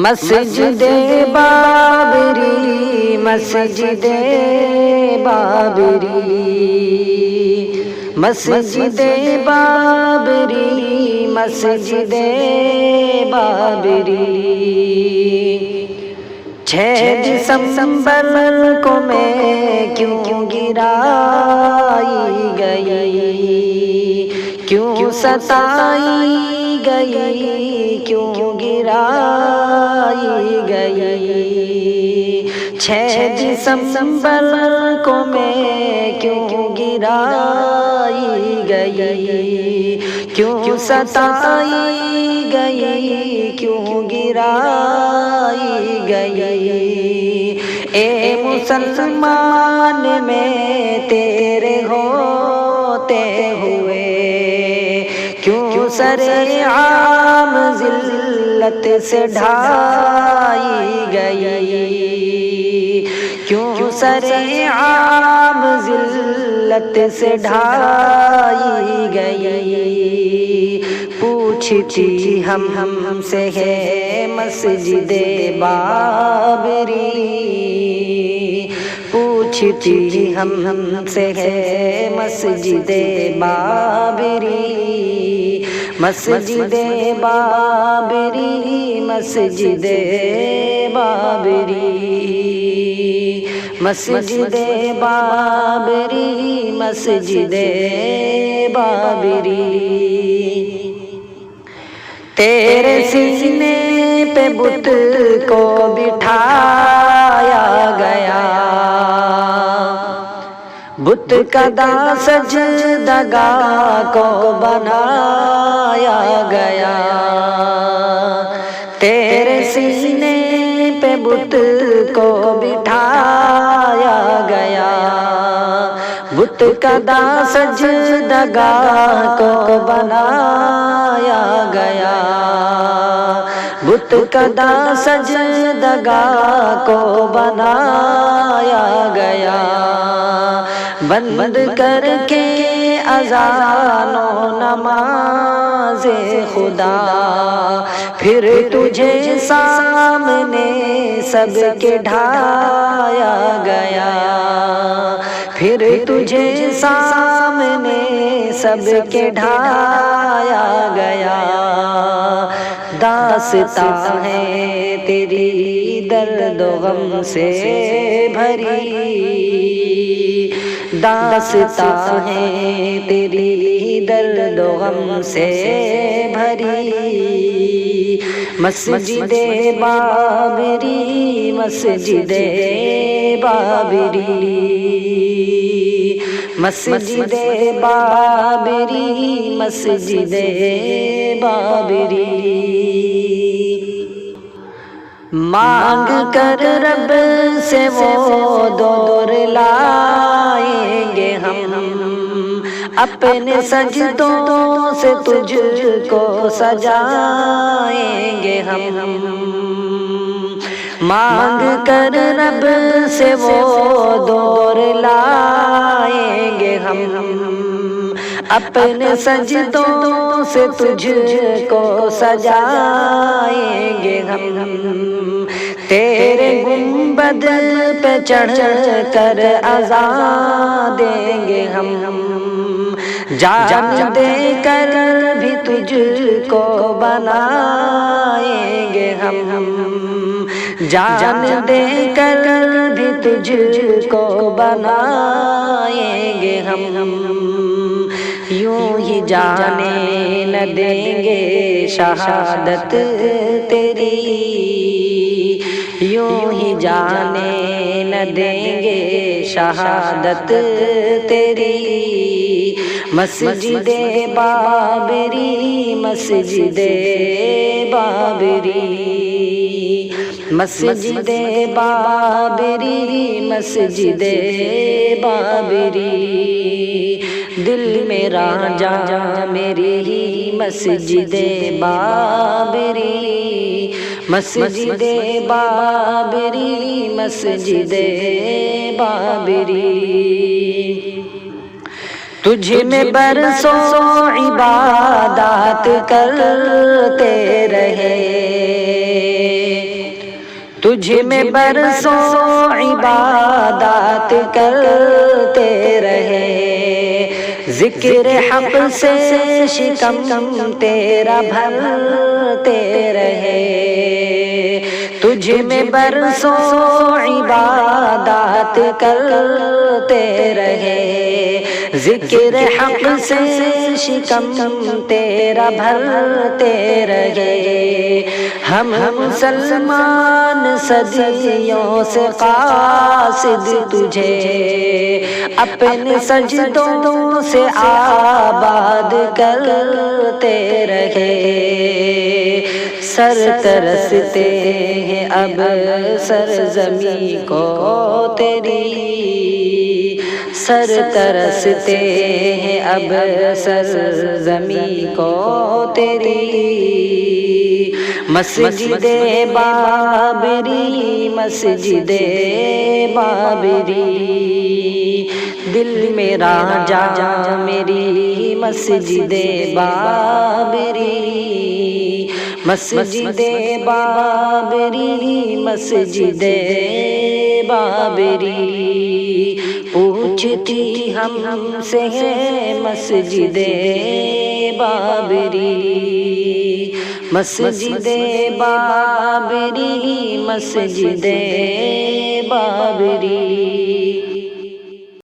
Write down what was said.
مسجد بابری مسجد بابری مسجد بابری مسجد بابری 6 دسمبر کو میں کیوں گرائی گئی، کیوں ستائی گئی، کیوں گرائی گئی، 6 دسمبر کو میں کیوں گرائی گئی، کیوں ستائی گئی، کیوں گرائی گئی۔ اے مسلمان میں تیرے ہوتے ہوئے کیوں سر عام ذلت سے ڈھائی گئی، کیوں سر عام ذلت سے ڈھائی گئی۔ پوچھتی ہم سے ہے مسجد بابری، پوچھتی ہم سے ہے مسجد بابری، مسجد بابری مسجد بابری مسجد بابری مسجد بابری۔ تیرے سینے پہ بت کو بٹھایا گیا، بت کدا سجدگاہ کو بنایا گیا، تیرے سینے پہ بت کو بٹھایا گیا، بت کدا سجدگاہ کو بنایا گیا، بت کدا سجدگاہ کو بنایا گیا۔ بند کر کے اذان و نماز خدا، پھر تجھے سامنے سب کے ڈھایا گیا، پھر تجھے سامنے سب کے ڈھایا گیا۔ داستاں ہے تیری درد و غم سے بھری، داستاں ہے تیری درد و غم سے بھری، مسجد بابری مسجد بابری مسجد بابری مسجد بابری۔ مانگ کر رب سے وہ دور لائیں گے ہم، اپنے سجدوں سے تجھ کو سجائیں گے ہم، مانگ کر رب سے وہ دور لائیں گے ہم، اپنے سجدوں سے تجھ کو سجائیں گے ہم، تیرے گنبد پہ چڑھ کر اذان دیں گے ہم، جان دے کر بھی تجھ کو بنائیں گے ہم، جان دے کر بھی تجھ کو بنائیں گے ہم، یوں ہی جانے نہ دیں گے شہادت تیری، یوں ہی جانے نہ دیں گے شہادت تیری، مسجد بابری مسجد بابری مسجد بابری مسجد بابری۔ دل میرا جا میری ہی مسجد بابری مسجد بابری مسجد بابری۔ تجھ میں برسوں عبادات کرتے رہے، تجھ میں برسوں عبادات کرتے رہے، ذکر حق سے شکم تیرا بھرتے رہے، تجھ میں برسوں عبادات کرتے رہے، ذکر حق سے شکم تیرا بھرتے رہے، ہم مسلمان صدیوں سے قاصد تجھے اپنے سجدوں سے آباد کرتے رہے، سر ترستے ہیں اب سرزمین کو تیری، سر ترستے ہیں اب سرزمین کو تیری، مسجد بابری مسجد بابری، دل میرا جا میری مسجد بابری، مسجد بابری مسجد بابری، پوچھتی ہم سے ہے مسجد بابری، مسجد بابری مسجد بابری۔